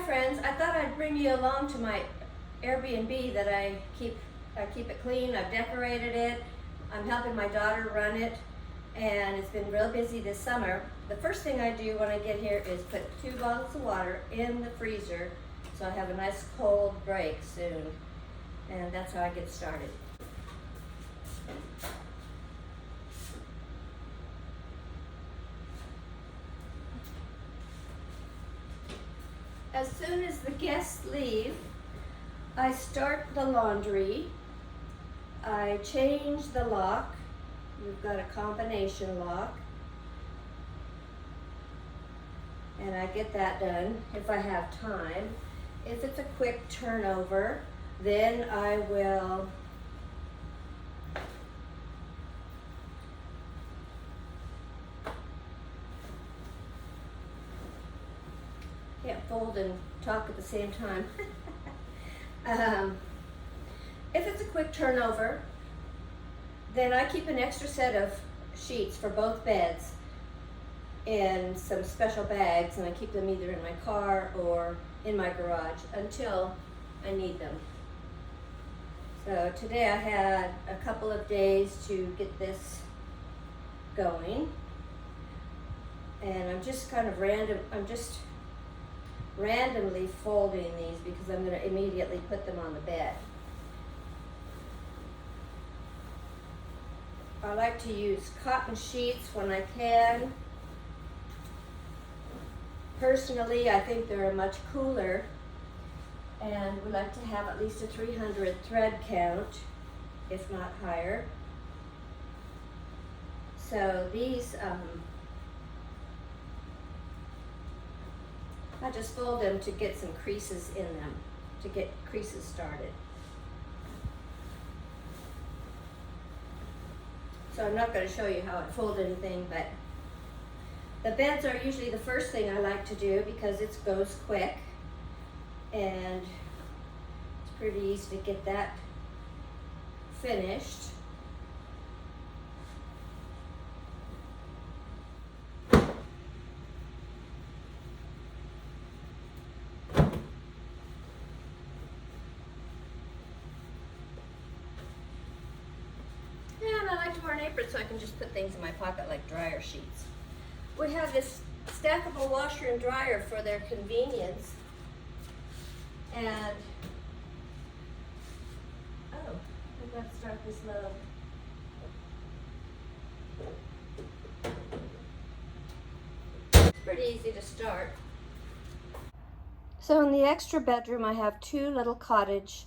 friends, I thought I'd bring you along to my Airbnb that I keep it clean. I've decorated it. I'm helping my daughter run it, and it's been real busy this summer. The first thing I do when I get here is put 2 bottles of water in the freezer so I have a nice cold break soon, and that's how I get started. As soon as the guests leave, I start the laundry. I change the lock. We've got a combination lock. And I get that done if I have time. If it's a quick turnover, then I will can't fold and talk at the same time. If it's a quick turnover, then I keep an extra set of sheets for both beds in some special bags, and I keep them either in my car or in my garage until I need them. So today I had a couple of days to get this going, and I'm just randomly folding these because I'm going to immediately put them on the bed. I like to use cotton sheets when I can. Personally, I think they're much cooler, and we like to have at least a 300 thread count, if not higher. So these, I just fold them to get some creases in them, to get creases started. So I'm not going to show you how I fold anything, but the beds are usually the first thing I like to do because it goes quick, and it's pretty easy to get that finished. And I like to wear an apron so I can just put things in my pocket like dryer sheets. We have this stackable washer and dryer for their convenience. And, I've got to start this low. It's pretty easy to start. So in the extra bedroom, I have 2 little cottage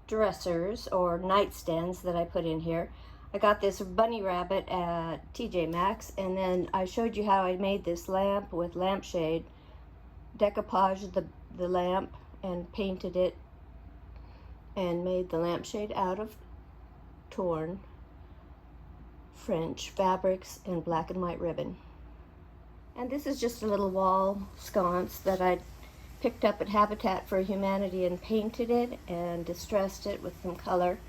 dressers or nightstands that I put in here. I got this bunny rabbit at TJ Maxx, and then I showed you how I made this lamp with lampshade, decoupaged the lamp and painted it and made the lampshade out of torn French fabrics and black and white ribbon. And this is just a little wall sconce that I picked up at Habitat for Humanity and painted it and distressed it with some color,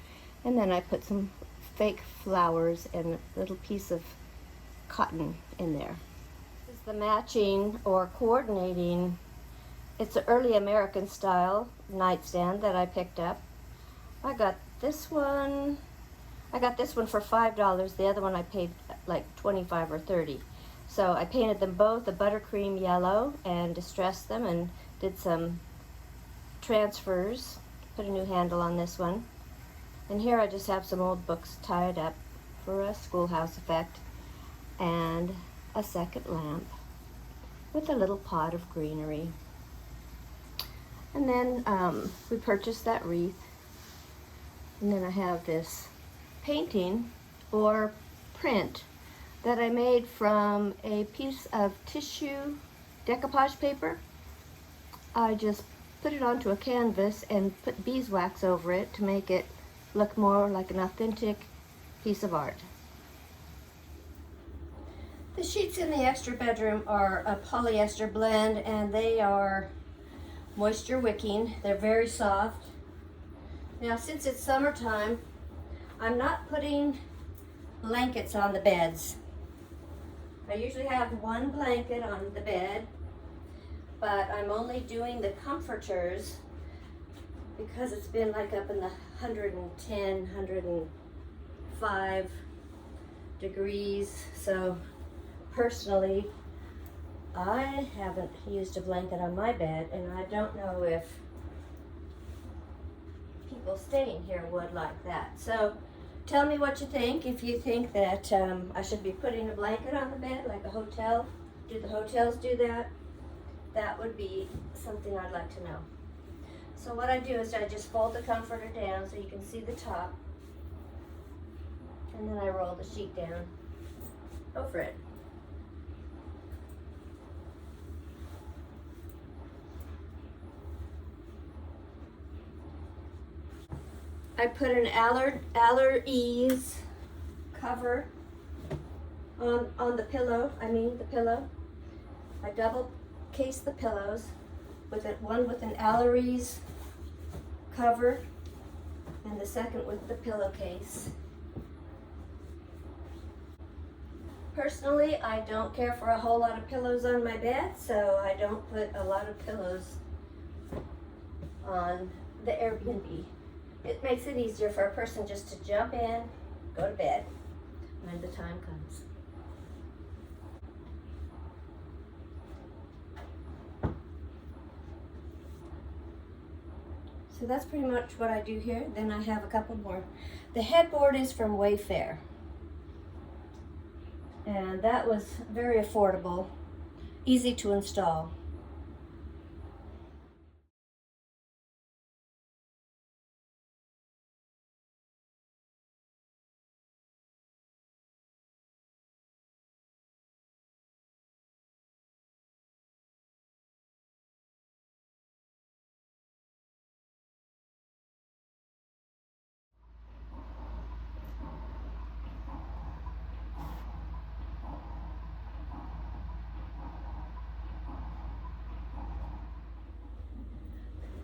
and then I put some fake flowers and a little piece of cotton in there. This is the matching or coordinating, it's an early American style nightstand that I picked up. I got this one for $5. The other one I paid like $25 or $30. So I painted them both a buttercream yellow and distressed them and did some transfers, put a new handle on this one. And here I just have some old books tied up for a schoolhouse effect, and a second lamp with a little pot of greenery. And then we purchased that wreath. And then I have this painting or print that I made from a piece of tissue decoupage paper. I just put it onto a canvas and put beeswax over it to make it look more like an authentic piece of art. The sheets in the extra bedroom are a polyester blend, and they are moisture wicking. They're very soft. Now, since it's summertime, I'm not putting blankets on the beds. I usually have one blanket on the bed. but I'm only doing the comforters because it's been like up in the 110, 105 degrees. So personally, I haven't used a blanket on my bed, and I don't know if people staying here would like that. So tell me what you think. If you think that I should be putting a blanket on the bed like a hotel, do the hotels do that? That would be something I'd like to know. So what I do is I just fold the comforter down so you can see the top, and then I roll the sheet down over it. I put an Allergies cover on the pillow. The pillow. I double case the pillows with one with an Allergies cover and the second with the pillowcase. Personally, I don't care for a whole lot of pillows on my bed, so I don't put a lot of pillows on the Airbnb. It makes it easier for a person just to jump in, go to bed when the time comes. So that's pretty much what I do here. Then I have a couple more. The headboard is from Wayfair, and that was very affordable, easy to install.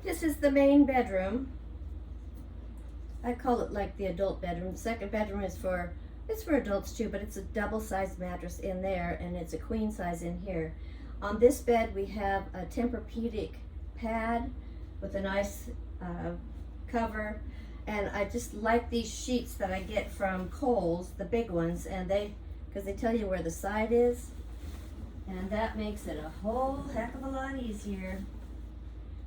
This is the main bedroom. I call it like the adult bedroom. The second bedroom is for adults too, but it's a double-sized mattress in there, and it's a queen size in here. On this bed we have a Tempur-Pedic pad with a nice cover, and I just like these sheets that I get from Kohl's, the big ones, and because they tell you where the side is, and that makes it a whole heck of a lot easier.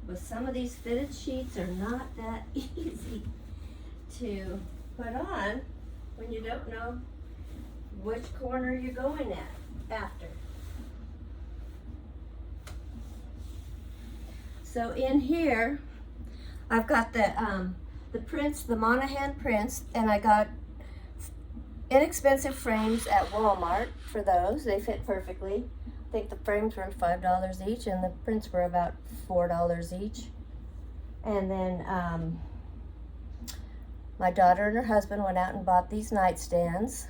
But some of these fitted sheets are not that easy to put on when you don't know which corner you're going at after. So in here, I've got the prints, the Monahan prints, and I got inexpensive frames at Walmart for those. They fit perfectly. I think the frames were $5 each, and the prints were about $4 each. And then my daughter and her husband went out and bought these nightstands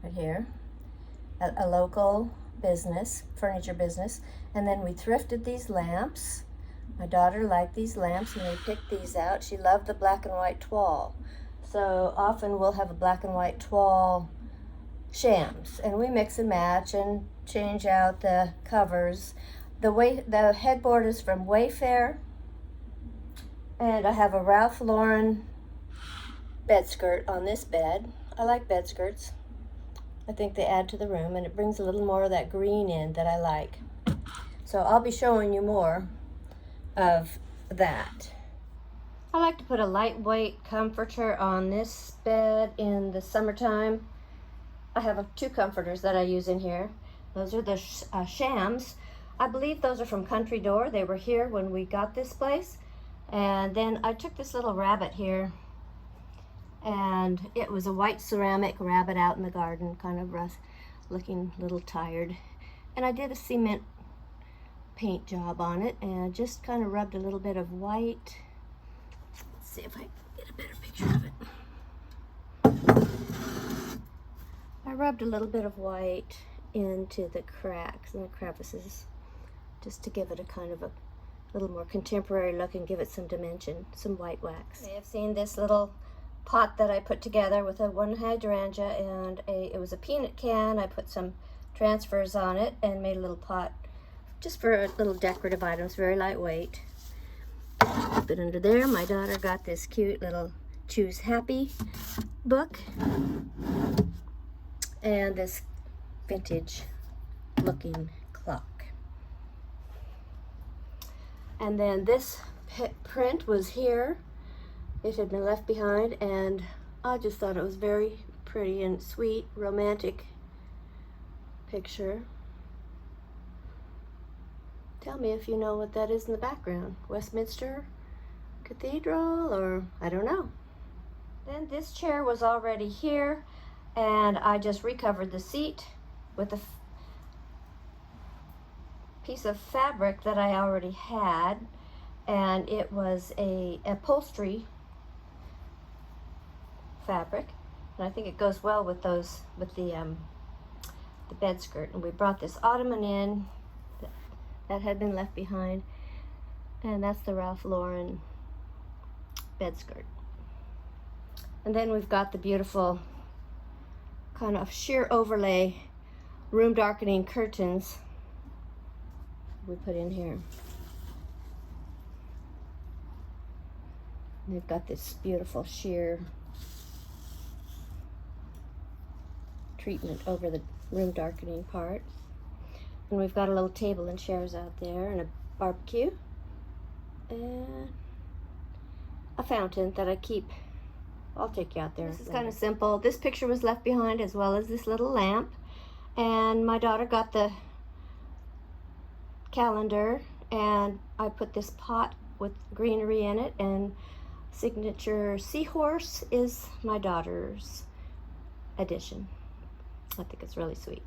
right here at a local business, furniture business. And then we thrifted these lamps. My daughter liked these lamps, and we picked these out. She loved the black and white toile. So often we'll have a black and white toile shams, and we mix and match and change out the covers. The headboard is from Wayfair, and I have a Ralph Lauren bed skirt on this bed. I like bed skirts. I think they add to the room, and it brings a little more of that green in that I like. So I'll be showing you more of that. I like to put a lightweight comforter on this bed in the summertime. I have two comforters that I use in here. Those are the shams. I believe those are from Country Door. They were here when we got this place. And then I took this little rabbit here, and it was a white ceramic rabbit out in the garden, kind of rough, looking a little tired. And I did a cement paint job on it and just kind of rubbed a little bit of white. Let's see if I can get a better picture of it. I rubbed a little bit of white into the cracks and the crevices just to give it a kind of a little more contemporary look and give it some dimension, some white wax. You may have seen this little pot that I put together with one hydrangea and it was a peanut can. I put some transfers on it and made a little pot just for little decorative items, very lightweight. Keep it under there. My daughter got this cute little Choose Happy book and this vintage looking clock. And then this print was here. It had been left behind, and I just thought it was very pretty and sweet, romantic picture. Tell me if you know what that is in the background. Westminster Cathedral, or I don't know. Then this chair was already here, and I just recovered the seat with a piece of fabric that I already had, and it was a upholstery fabric, and I think it goes well with those, with the bed skirt. And we brought this ottoman in that had been left behind, and that's the Ralph Lauren bed skirt. And then we've got the beautiful kind of sheer overlay room darkening curtains we put in here. We've got this beautiful sheer treatment over the room darkening part. And we've got a little table and chairs out there, and a barbecue, and a fountain that I keep. I'll take you out there. This is kind of simple. This picture was left behind, as well as this little lamp. And my daughter got the calendar, and I put this pot with greenery in it, and signature seahorse is my daughter's addition. I think it's really sweet.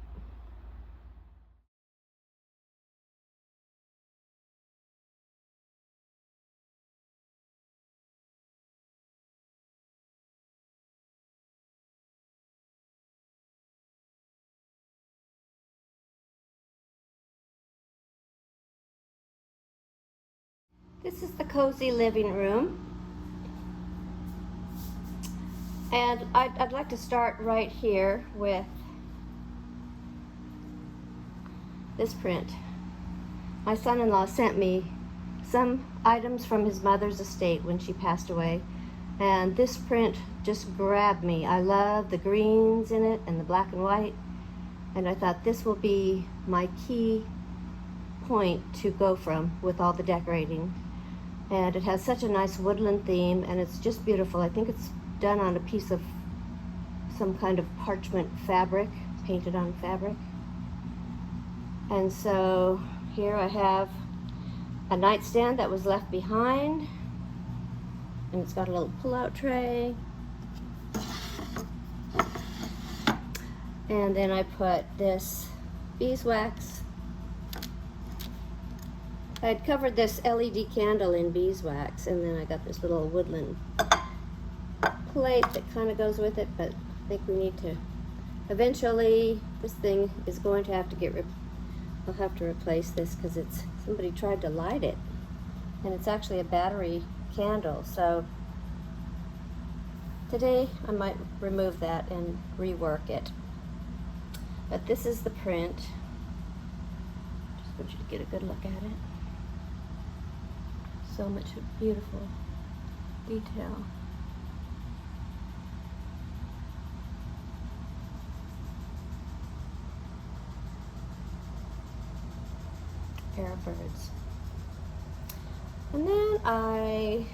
This is the cozy living room, and I'd like to start right here with this print. My son-in-law sent me some items from his mother's estate when she passed away, and this print just grabbed me. I love the greens in it and the black and white, and I thought this will be my key point to go from with all the decorating. And it has such a nice woodland theme, and it's just beautiful. I think it's done on a piece of some kind of parchment fabric, painted on fabric. And so here I have a nightstand that was left behind, and it's got a little pull-out tray. And then I put this beeswax. I had covered this LED candle in beeswax, and then I got this little woodland plate that kind of goes with it, but I think we need to, eventually, this thing is going to have to get, I'll have to replace this because it's, somebody tried to light it, and it's actually a battery candle, so today I might remove that and rework it. But this is the print. Just want you to get a good look at it. So much beautiful detail. Pair of birds. And then I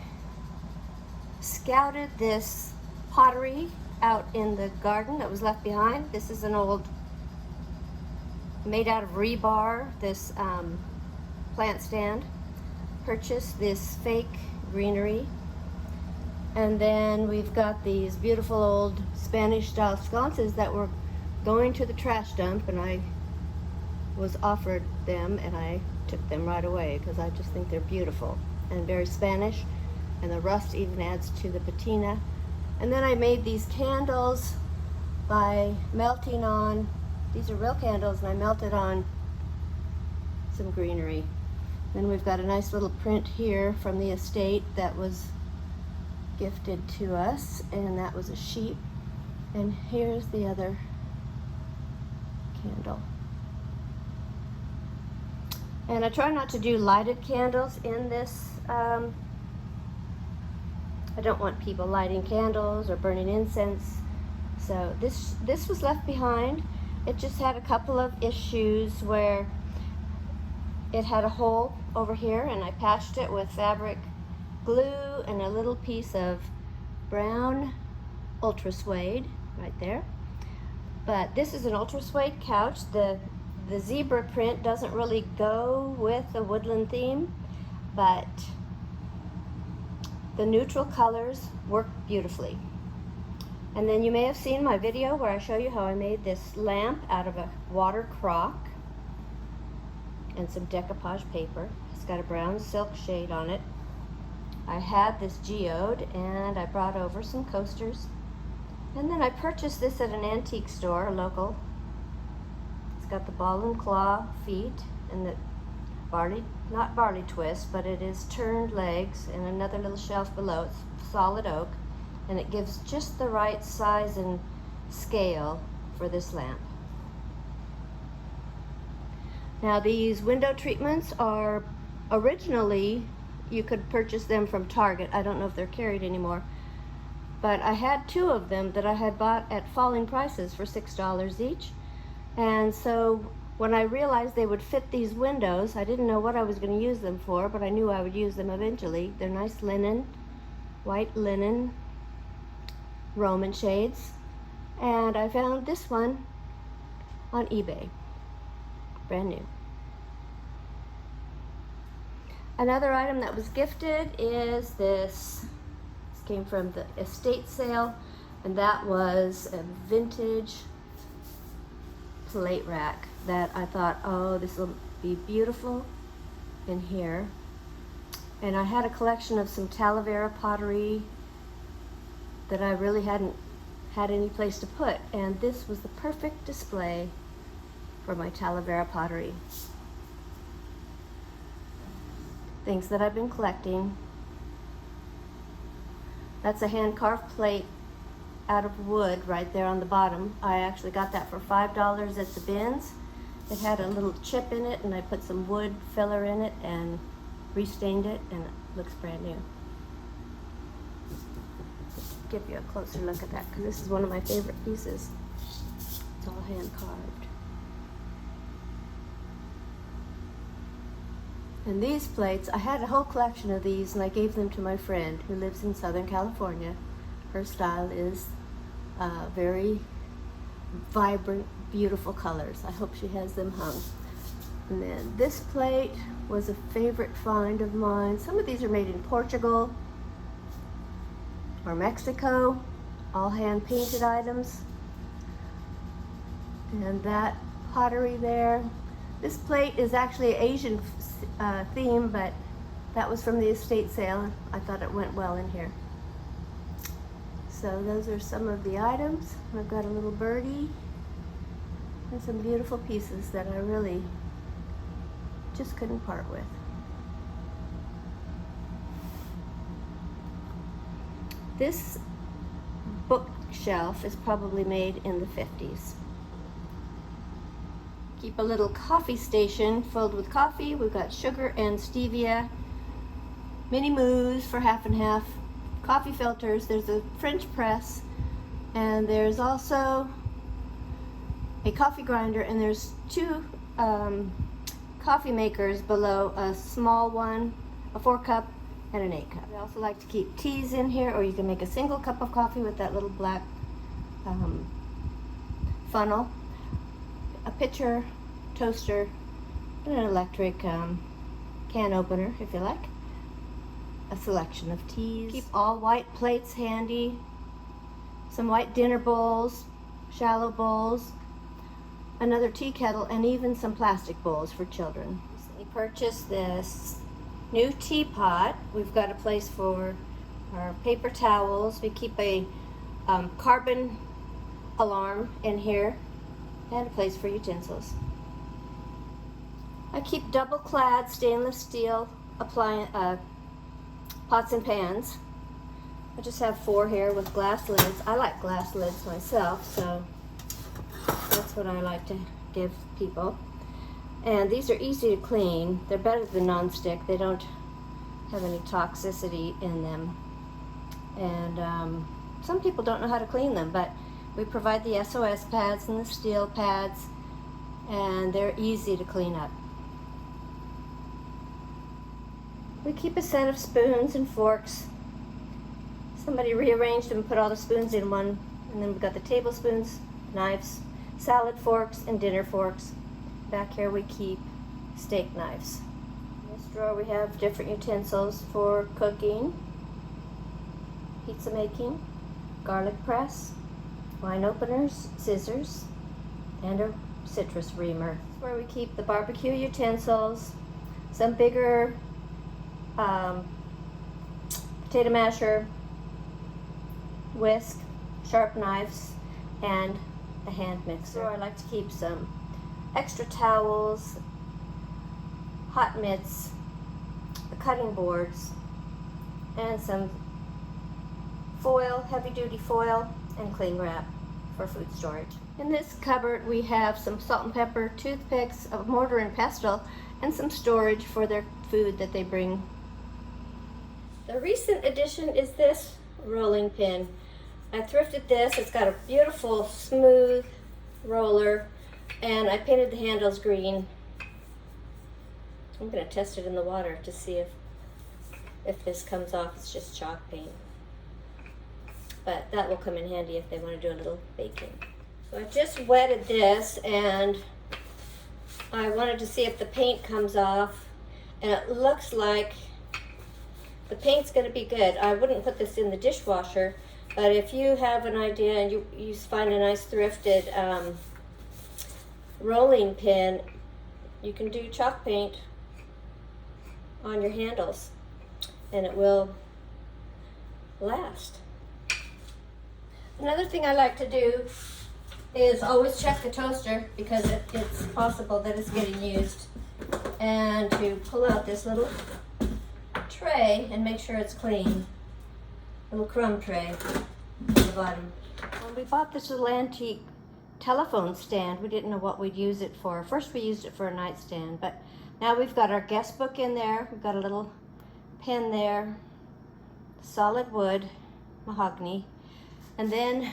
scouted this pottery out in the garden that was left behind. This is an old, made out of rebar, this plant stand. Purchased this fake greenery, and then we've got these beautiful old Spanish style sconces that were going to the trash dump, and I was offered them, and I took them right away because I just think they're beautiful and very Spanish, and the rust even adds to the patina. And then I made these candles by melting on, these are real candles, and I melted on some greenery. Then we've got a nice little print here from the estate that was gifted to us, and that was a sheep. And here's the other candle. And I try not to do lighted candles in this. I don't want people lighting candles or burning incense. So this was left behind. It just had a couple of issues where it had a hole over here, and I patched it with fabric glue and a little piece of brown ultra suede right there. But this is an ultra suede couch. The zebra print doesn't really go with the woodland theme, but the neutral colors work beautifully. And then you may have seen my video where I show you how I made this lamp out of a water crock and some decoupage paper. It's got a brown silk shade on it. I had this geode and I brought over some coasters. And then I purchased this at an antique store, a local. It's got the ball and claw feet and the not barley twist, but it is turned legs, and another little shelf below. It's solid oak, and it gives just the right size and scale for this lamp. Now these window treatments are originally, you could purchase them from Target. I don't know if they're carried anymore, but I had two of them that I had bought at falling prices for $6 each. And so when I realized they would fit these windows, I didn't know what I was going to use them for, but I knew I would use them eventually. They're nice linen, white linen, Roman shades. And I found this one on eBay, brand new. Another item that was gifted is this. This came from the estate sale, and that was a vintage plate rack that I thought, oh, this will be beautiful in here. And I had a collection of some Talavera pottery that I really hadn't had any place to put, and this was the perfect display for my Talavera pottery. Things that I've been collecting. That's a hand-carved plate out of wood right there on the bottom. I actually got that for $5 at the bins. It had a little chip in it, and I put some wood filler in it and restained it, and it looks brand new. Give you a closer look at that, because this is one of my favorite pieces. It's all hand-carved. And these plates, I had a whole collection of these, and I gave them to my friend who lives in Southern California. Her style is very vibrant, beautiful colors. I hope she has them hung. And then this plate was a favorite find of mine. Some of these are made in Portugal or Mexico, all hand painted items. And that pottery there. This plate is actually Asian theme, but that was from the estate sale. I thought it went well in here. So those are some of the items. I've got a little birdie and some beautiful pieces that I really just couldn't part with. This bookshelf is probably made in the 50s. Keep a little coffee station filled with coffee. We've got sugar and stevia, mini moos for half and half, coffee filters, there's a French press, and there's also a coffee grinder, and there's two coffee makers below, a small one, a 4-cup, and an 8-cup. I also like to keep teas in here, or you can make a single cup of coffee with that little black funnel, a pitcher, toaster, and an electric can opener if you like. A selection of teas. Keep all white plates handy. Some white dinner bowls, shallow bowls, another tea kettle, and even some plastic bowls for children. We purchased this new teapot. We've got a place for our paper towels. We keep a carbon alarm in here, and a place for utensils. I keep double-clad stainless steel pots and pans. I just have 4 here with glass lids. I like glass lids myself, so that's what I like to give people. And these are easy to clean. They're better than non-stick. They don't have any toxicity in them. And some people don't know how to clean them, but we provide the SOS pads and the steel pads, and they're easy to clean up. We keep a set of spoons and forks. Somebody rearranged them and put all the spoons in one, and then we've got the tablespoons, knives, salad forks, and dinner forks. Back here we keep steak knives. In this drawer we have different utensils for cooking, pizza making, garlic press, wine openers, scissors, and a citrus reamer. This is where we keep the barbecue utensils, some bigger potato masher, whisk, sharp knives, and a hand mixer. I like to keep some extra towels, hot mitts, the cutting boards, and some foil, heavy-duty foil, and cling wrap for food storage. In this cupboard we have some salt and pepper, toothpicks, a mortar and pestle, and some storage for their food that they bring. The recent addition is this rolling pin. I thrifted this. It's got a beautiful smooth roller, and I painted the handles green. I'm going to test it in the water to see if this comes off. It's just chalk paint, but that will come in handy if they want to do a little baking. So I just wetted this, and I wanted to see if the paint comes off, and it looks like the paint's going to be good. I wouldn't put this in the dishwasher, but if you have an idea and you find a nice thrifted rolling pin, you can do chalk paint on your handles and it will last. Another thing I like to do is always check the toaster, because it's possible that it's getting used, and to pull out this little tray and make sure it's clean. Little crumb tray on the bottom. When we bought this little antique telephone stand, we didn't know what we'd use it for. First we used it for a nightstand, but now we've got our guest book in there. We've got a little pen there, solid wood, mahogany, and then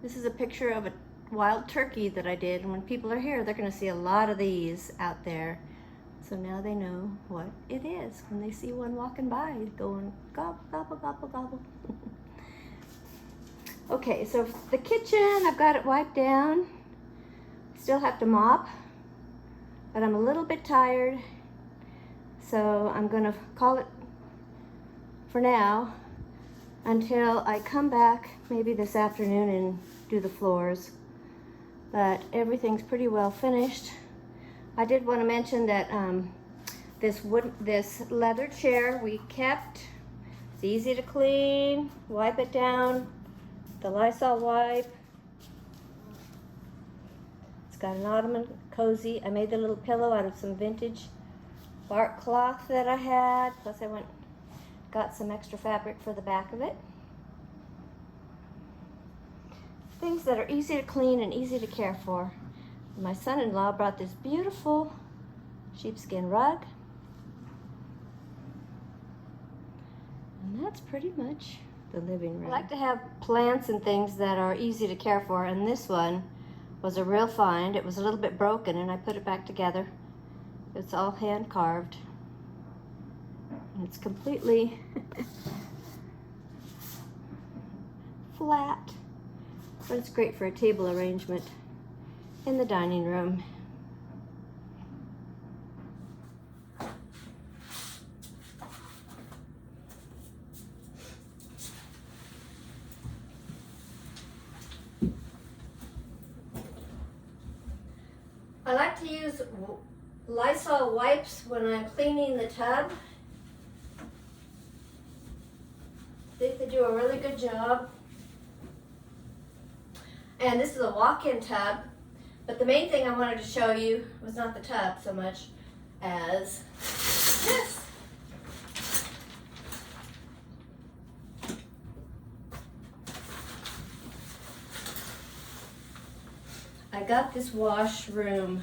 this is a picture of a wild turkey that I did. And when people are here, they're going to see a lot of these out there. So now they know what it is when they see one walking by going gobble, gobble, gobble, gobble. Okay, so the kitchen, I've got it wiped down. Still have to mop, but I'm a little bit tired. So I'm gonna call it for now until I come back maybe this afternoon and do the floors. But everything's pretty well finished. I did want to mention that this leather chair we kept. It's easy to clean, wipe it down, the Lysol wipe. It's got an ottoman, cozy. I made the little pillow out of some vintage bark cloth that I had, plus I got some extra fabric for the back of it. Things that are easy to clean and easy to care for. My son-in-law brought this beautiful sheepskin rug. And that's pretty much the living room. I like to have plants and things that are easy to care for, and this one was a real find. It was a little bit broken and I put it back together. It's all hand carved. And it's completely flat, but it's great for a table arrangement in the dining room. I like to use Lysol wipes when I'm cleaning the tub. I think they do a really good job. And this is a walk-in tub, but the main thing I wanted to show you was not the tub so much as this. I got this washroom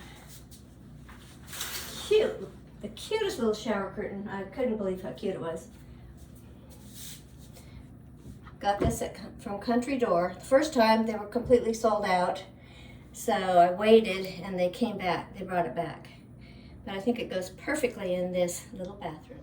cutest little shower curtain. I couldn't believe how cute it was. Got this from Country Door. The first time they were completely sold out, so I waited and they came back. They brought it back. But I think it goes perfectly in this little bathroom.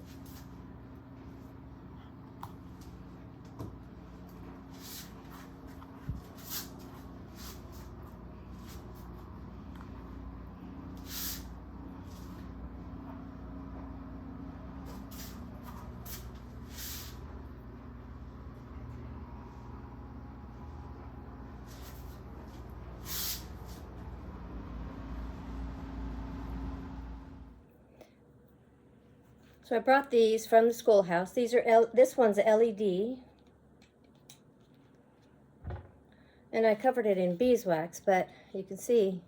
So I brought these from the schoolhouse. These are this one's LED, and I covered it in beeswax, but you can see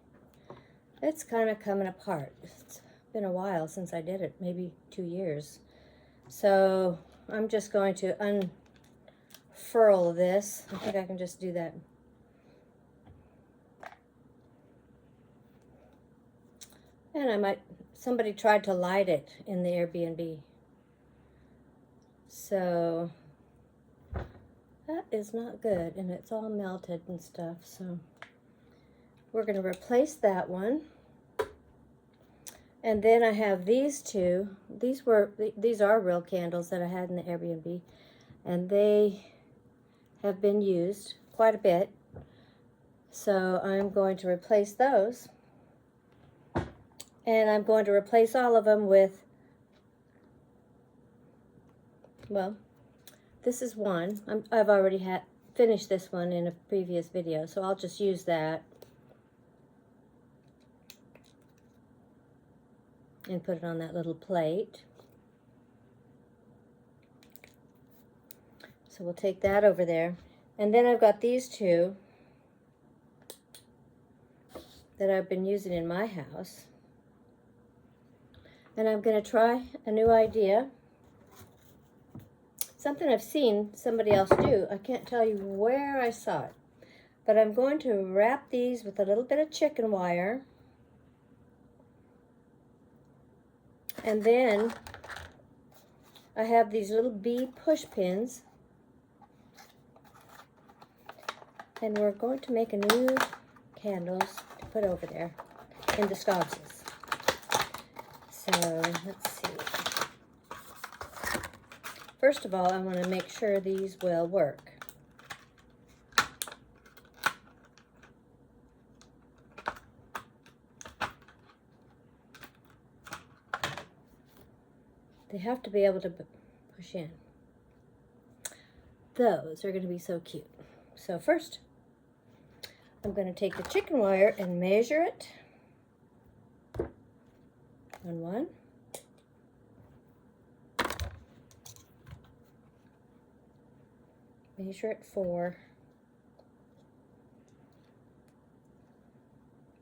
it's kind of coming apart. It's been a while since I did it, maybe 2 years. So I'm just going to unfurl this. I think I can just do that. And somebody tried to light it in the Airbnb. So that is not good, and it's all melted and stuff. So we're going to replace that one. And then I have these two. These are real candles that I had in the Airbnb, and they have been used quite a bit. So I'm going to replace those. And I'm going to replace all of them with, well, this is one. I've already finished this one in a previous video, so I'll just use that and put it on that little plate. So we'll take that over there. And then I've got these two that I've been using in my house. And I'm going to try a new idea. Something I've seen somebody else do. I can't tell you where I saw it. But I'm going to wrap these with a little bit of chicken wire. And then I have these little bee push pins. And we're going to make a new candles to put over there in the sconces. So let's see. First of all, I want to make sure these will work. They have to be able to push in. Those are going to be so cute. So first, I'm going to take the chicken wire and measure it. On one. Measure it for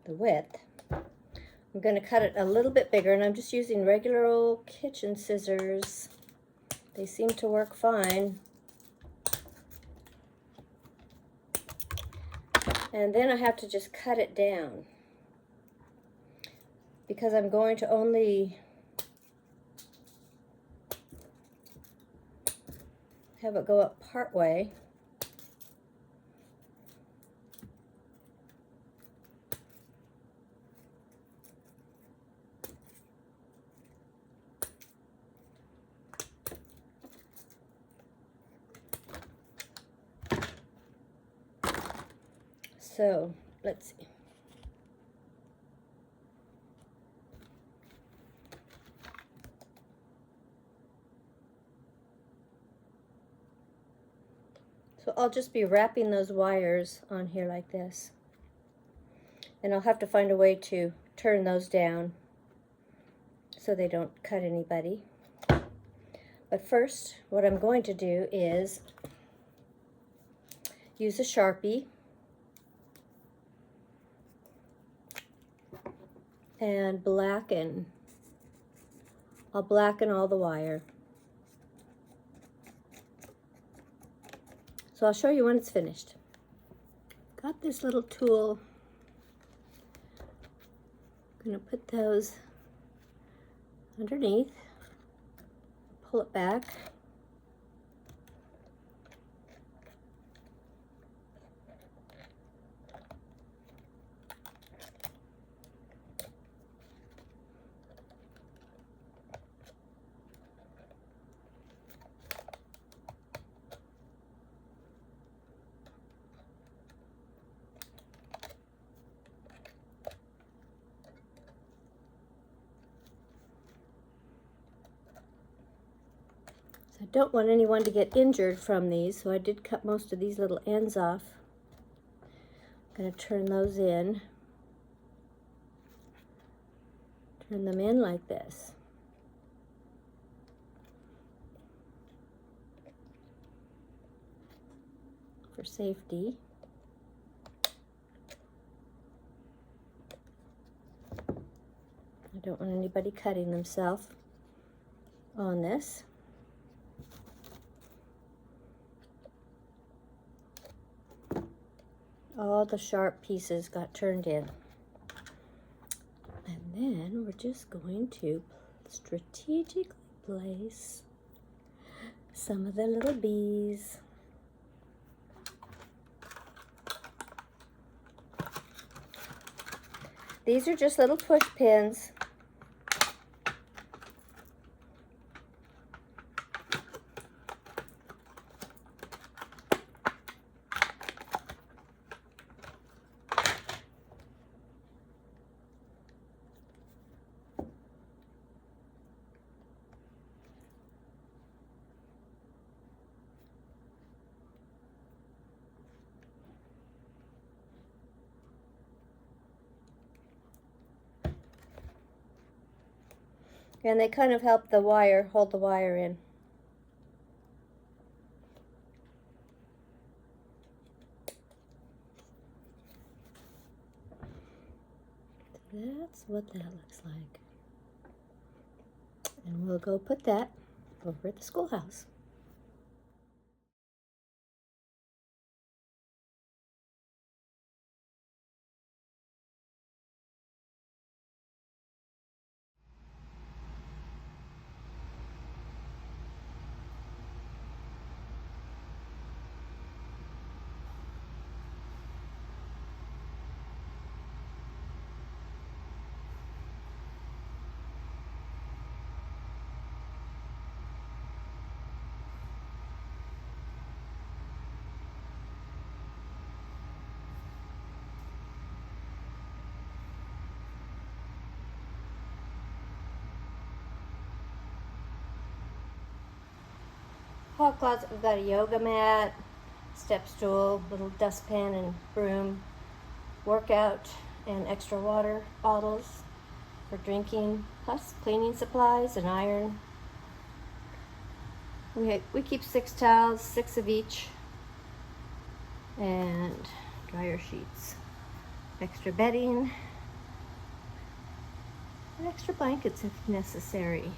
the width. I'm going to cut it a little bit bigger, and I'm just using regular old kitchen scissors. They seem to work fine. And then I have to just cut it down, because I'm going to only have it go up part way. So let's see. So I'll just be wrapping those wires on here like this. And I'll have to find a way to turn those down so they don't cut anybody. But first, what I'm going to do is use a Sharpie and blacken. I'll blacken all the wire. So I'll show you when it's finished. Got this little tool. I'm going to put those underneath, pull it back. I don't want anyone to get injured from these, so I did cut most of these little ends off. I'm going to turn those in. Turn them in like this. For safety. I don't want anybody cutting themselves on this. All the sharp pieces got turned in. And then we're just going to strategically place some of the little bees. These are just little push pins. And they kind of help the wire, hold the wire in. That's what that looks like. And we'll go put that over at the schoolhouse. Hall closet, we've got a yoga mat, step stool, little dustpan and broom, workout and extra water bottles for drinking, plus cleaning supplies and iron. We keep 6 towels, 6 of each, and dryer sheets, extra bedding, and extra blankets if necessary.